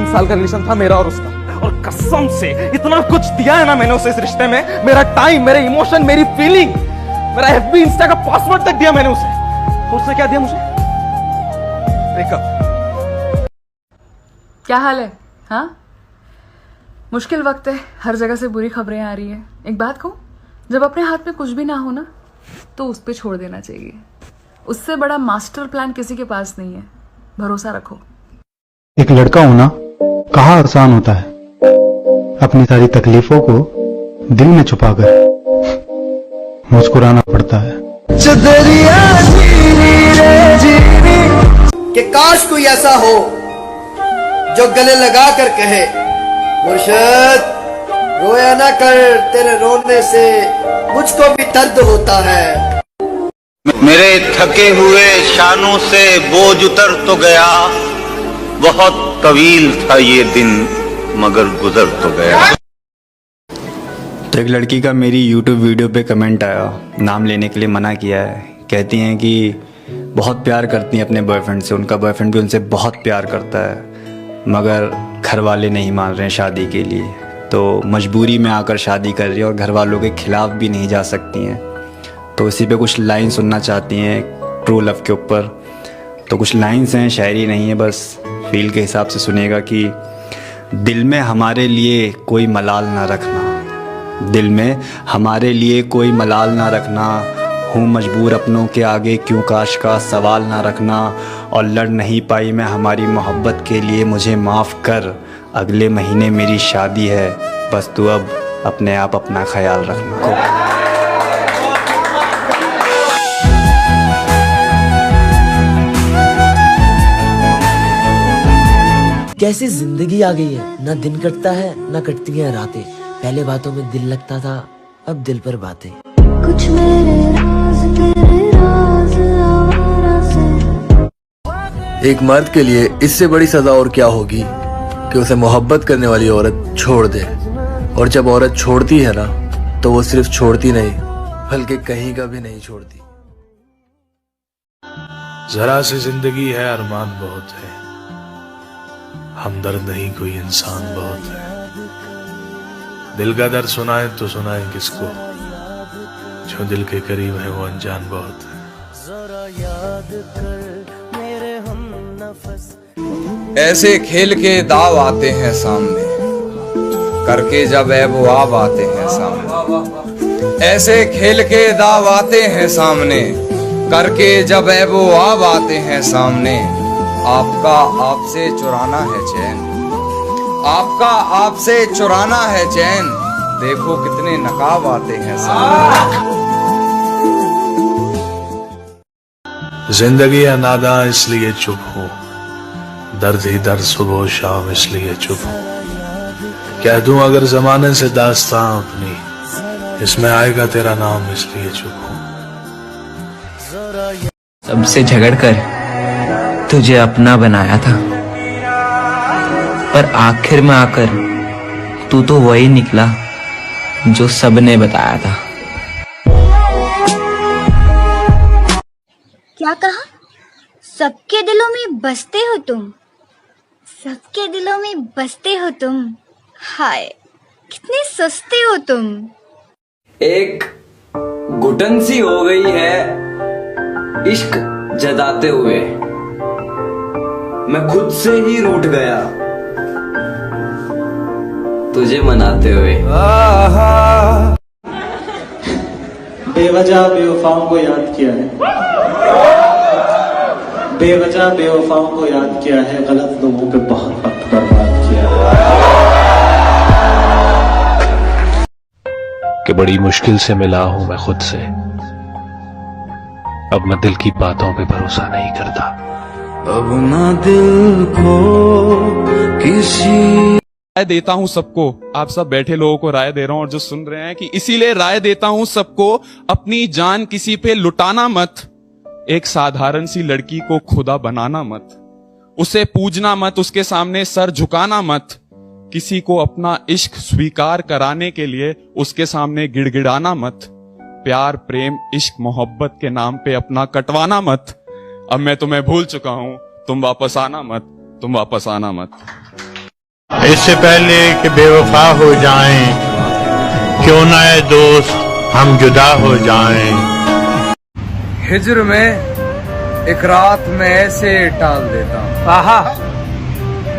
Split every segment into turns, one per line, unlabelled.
साल का रिलेशन था मेरा और उसका, और कसम से इतना कुछ दिया है ना मैंने उसे इस रिश्ते में, मेरा टाइम, मेरे इमोशन, मेरी फीलिंग, मेरा एफबी इंस्टा का पासवर्ड तक दिया मैंने उसे। और उसने क्या दिया मुझे? ब्रेकअप।
क्या हाल है? हाँ, मुश्किल वक्त है, हर जगह से बुरी खबरें आ रही है। एक बात कहूं, जब अपने हाथ में कुछ भी ना हो ना, तो उस पर छोड़ देना चाहिए। उससे बड़ा मास्टर प्लान किसी के पास नहीं है, भरोसा रखो।
एक लड़का होना कहाँ आसान होता है, अपनी सारी तकलीफों को दिल में छुपाकर मुस्कुराना पड़ता है।
कि काश कोई ऐसा हो जो गले लगा कर कहे, मुर्शद रोया ना कर, तेरे रोने से मुझको भी दर्द होता है।
मेरे थके हुए शानों से बोझ उतर तो गया, बहुत तवील था ये दिन मगर गुजर तो गया।
तो एक लड़की का मेरी YouTube वीडियो पे कमेंट आया, नाम लेने के लिए मना किया है। कहती हैं कि बहुत प्यार करती हैं अपने बॉयफ्रेंड से, उनका बॉयफ्रेंड भी उनसे बहुत प्यार करता है, मगर घर वाले नहीं मान रहे हैं शादी के लिए, तो मजबूरी में आकर शादी कर रही है और घर वालों के ख़िलाफ़ भी नहीं जा सकती हैं। तो इसी पे कुछ लाइन सुनना चाहती हैं ट्रू लव के ऊपर। तो कुछ लाइन्स हैं, शायरी नहीं है, बस फील के हिसाब से सुनिएगा कि दिल में हमारे लिए कोई मलाल ना रखना, दिल में हमारे लिए कोई मलाल ना रखना, हूँ मजबूर अपनों के आगे क्यों काश का सवाल ना रखना, और लड़ नहीं पाई मैं हमारी मोहब्बत के लिए मुझे माफ़ कर, अगले महीने मेरी शादी है, बस तू अब अपने आप अपना ख्याल रखना।
कैसी जिंदगी आ गई है, ना दिन कटता है ना कटती हैं रातें, पहले बातों में दिल लगता था, अब दिल पर बातें।
कुछ मेरे राज तेरे राज आवारा से।
एक मर्द के लिए इससे बड़ी सजा और क्या होगी कि उसे मोहब्बत करने वाली औरत छोड़ दे, और जब औरत छोड़ती है ना, तो वो सिर्फ छोड़ती नहीं बल्कि कहीं का भी नहीं छोड़ती।
जरा सी जिंदगी है, अरमान बहुत है, हमदर्द नहीं कोई इंसान बहुत है, दिल का दर्द सुनाए तो सुनाए किसको, जो दिल के करीब है वो अनजान बहुत है।
ऐसे खेल के दाव आते हैं सामने, करके जब ऐब-ओ-आब आते हैं सामने, ऐसे खेल के दाव आते हैं सामने, करके जब ऐब-ओ-आब आते हैं सामने, आपका आपसे चुराना है चैन, आपका आपसे चुराना है चैन, देखो कितने नकाब आते हैं सामने।
जिंदगी है नादा इसलिए चुप हो, दर्द ही दर्द सुबह शाम इसलिए चुप हो, कह दूं अगर जमाने से दास्तां अपनी, इसमें आएगा तेरा नाम इसलिए चुप हो।
सबसे झगड़कर तुझे अपना बनाया था, पर आखिर में आकर तू तो वही निकला जो सबने बताया था।
क्या कहा? सबके दिलों में बसते हो तुम, सबके दिलों में बसते हो तुम, हाय कितने सस्ते हो तुम।
एक घुटन सी हो गई है इश्क जताते हुए, मैं खुद से ही रूठ गया तुझे मनाते हुए।
बेवजह बेवफाओं को याद किया है, बेवजह बेवफाओं को याद किया है, गलत लोगों पे बहुत वक्त बर्बाद किया है।
कि बड़ी मुश्किल से मिला हूं मैं खुद से, अब मैं दिल की बातों पे भरोसा नहीं करता,
अब ना दिल को किसी
राय देता हूं सबको, आप सब बैठे लोगों को राय दे रहा हूं और जो सुन रहे हैं, कि इसीलिए राय देता हूं सबको, अपनी जान किसी पे लुटाना मत, एक साधारण सी लड़की को खुदा बनाना मत, उसे पूजना मत, उसके सामने सर झुकाना मत, किसी को अपना इश्क स्वीकार कराने के लिए उसके सामने गिड़गिड़ाना मत, प्यार प्रेम इश्क मोहब्बत के नाम पे अपना कटवाना मत, अब मैं तुम्हें भूल चुका हूं, तुम वापस आना मत, तुम वापस आना मत।
इससे पहले कि बेवफा हो जाएं, क्यों ना ए दोस्त हम जुदा हो जाएं।
हिज्र में एक रात में ऐसे टाल देता हूँ,
आहा,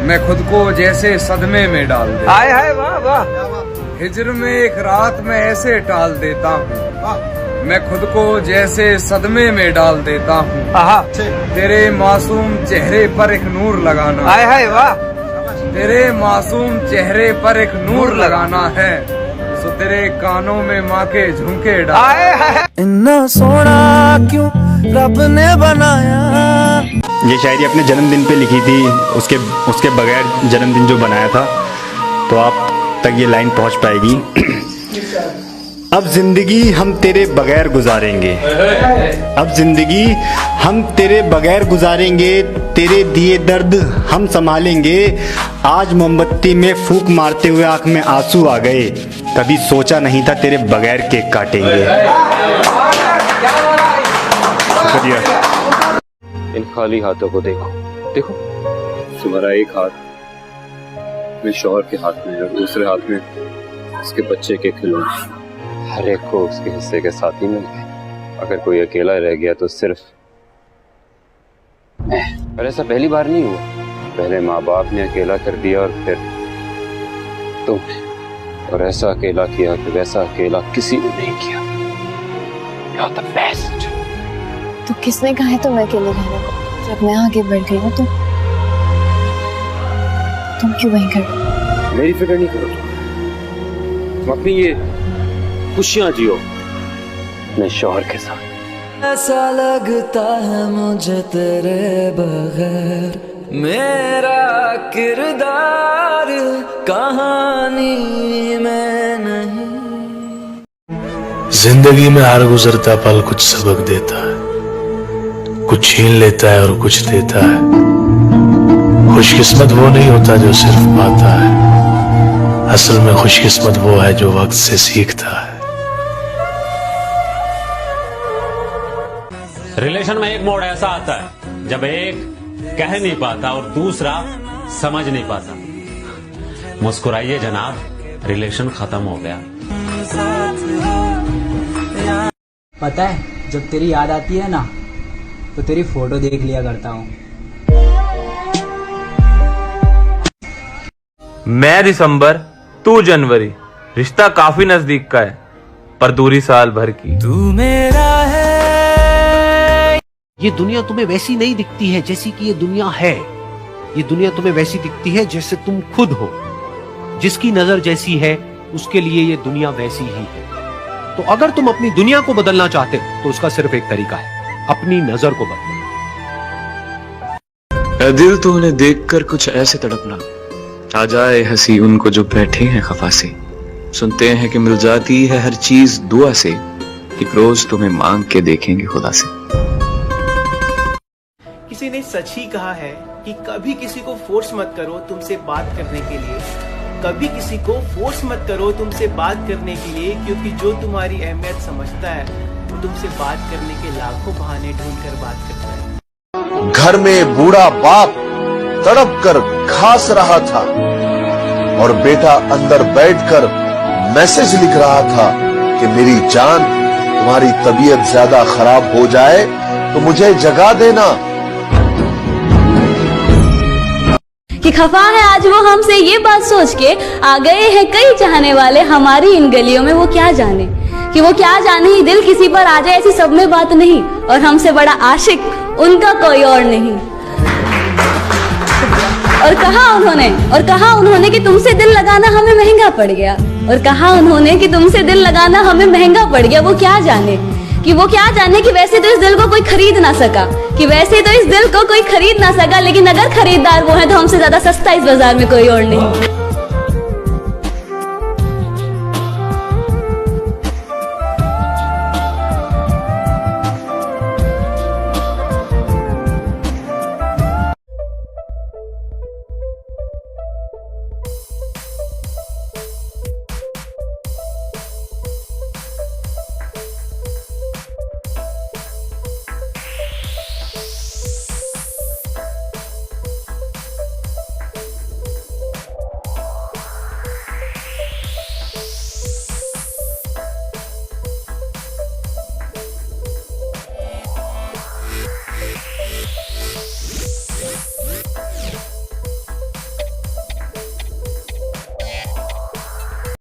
मैं खुद को जैसे सदमे में डाल देता
हाय हाय, वाह वाह।
हूँ। हिज्र में एक रात में ऐसे टाल देता हूँ, मैं खुद को जैसे सदमे में डाल देता हूँ।
आहा,
तेरे मासूम चेहरे पर एक नूर लगाना,
हाय हाय, वाह।
तेरे मासूम चेहरे पर एक नूर लगाना है, सो तेरे कानों में माँ के झुमके डाल।
हाय हाय,
इन्ना सोना क्यों रब ने बनाया।
ये शायरी अपने जन्मदिन पे लिखी थी, उसके बगैर जन्मदिन जो बनाया था, तो आप तक ये लाइन पहुंच पाएगी। अब जिंदगी हम तेरे बगैर गुजारेंगे, अब जिंदगी हम तेरे बगैर गुजारेंगे, तेरे दिए दर्द हम संभालेंगे। आज मोमबत्ती में फूंक मारते हुए आंख में आंसू आ गए, कभी सोचा नहीं था तेरे बगैर केक काटेंगे।
इन खाली हाथों को देखो, देखो तुम्हारा एक हाथ मेरे शौहर के हाथ में है और दूसरे हाथ में उसके बच्चे के खिलौने। हर एक को उसके हिस्से के साथी मिल गए, अगर कोई अकेला रह गया तो सिर्फ मैं। पर ऐसा पहली बार नहीं हुआ, पहले माँ बाप ने अकेला कर दिया और फिर तुम, और ऐसा अकेला किया कि वैसा अकेला किसी ने नहीं किया। You're the best।
तो किसने कहा है तुम्हें अकेले रहने को? जब मैं आगे बढ़ गई हूँ तुम क्यों वहीं खड़े?
मेरी फिक्र नहीं करो, तुम अपनी ये खुशियां जियो मैं शौहर के साथ।
ऐसा लगता है मुझे तेरे बगैर मेरा किरदार कहानी में नहीं।
जिंदगी में हर गुजरता पल कुछ सबक देता है, कुछ छीन लेता है और कुछ देता है। खुशकिस्मत वो नहीं होता जो सिर्फ पाता है, असल में खुशकिस्मत वो है जो वक्त से सीखता है।
रिलेशन में एक मोड़ ऐसा आता है जब एक कह नहीं पाता और दूसरा समझ नहीं पाता। मुस्कुराइए जनाब, रिलेशन खत्म हो गया।
पता है जब तेरी याद आती है ना तो तेरी फोटो देख लिया करता हूँ।
मैं दिसंबर, तू जनवरी, रिश्ता काफी नजदीक का है पर दूरी साल भर की।
तू मेरा है।
ये दुनिया तुम्हें वैसी नहीं दिखती है जैसी कि ये दुनिया है। ये दुनिया तुम्हें वैसी दिखती है जैसे तुम खुद हो। जिसकी नजर जैसी है उसके लिए ये दुनिया वैसी ही है। तो अगर तुम अपनी दुनिया को बदलना चाहते हो तो उसका सिर्फ एक तरीका है, अपनी नजर को बदलो।
ऐ दिल तो उन्हें देखकर कुछ ऐसे तड़पना, आ जाए हंसी उनको जो बैठे हैं खफा से। सुनते हैं कि मिल जाती है हर चीज दुआ से, एक रोज तुम्हें मांग के देखेंगे खुदा से।
किसी ने सच ही कहा है कि कभी किसी को फोर्स मत करो तुमसे बात करने के लिए, कभी किसी को फोर्स मत करो तुमसे बात करने के लिए, क्योंकि जो तुम्हारी अहमियत समझता है वो तुमसे बात करने के लाखों बहाने ढूंढकर बात करता है।
घर में बूढ़ा बाप तड़प कर खास रहा था और बेटा अंदर बैठकर मैसेज लिख रहा था कि मेरी जान, तुम्हारी तबीयत ज्यादा खराब हो जाए तो मुझे जगा देना।
कि खफा है आज वो हमसे ये बात सोच के, आ गए हैं कई चाहने वाले हमारी इन गलियों में, वो क्या जाने कि वो क्या जाने ही दिल किसी पर आ जाए, ऐसी सब में बात नहीं, और हमसे बड़ा आशिक उनका कोई और नहीं। और कहा उन्होंने कि तुमसे दिल लगाना हमें महंगा पड़ गया, और कहा उन्होंने कि तुमसे दिल लगाना हमें महंगा पड़ गया। वो क्या जाने कि वैसे तो इस दिल को कोई खरीद ना सका, लेकिन अगर खरीददार वो है तो हमसे ज्यादा सस्ता इस बाजार में कोई और नहीं।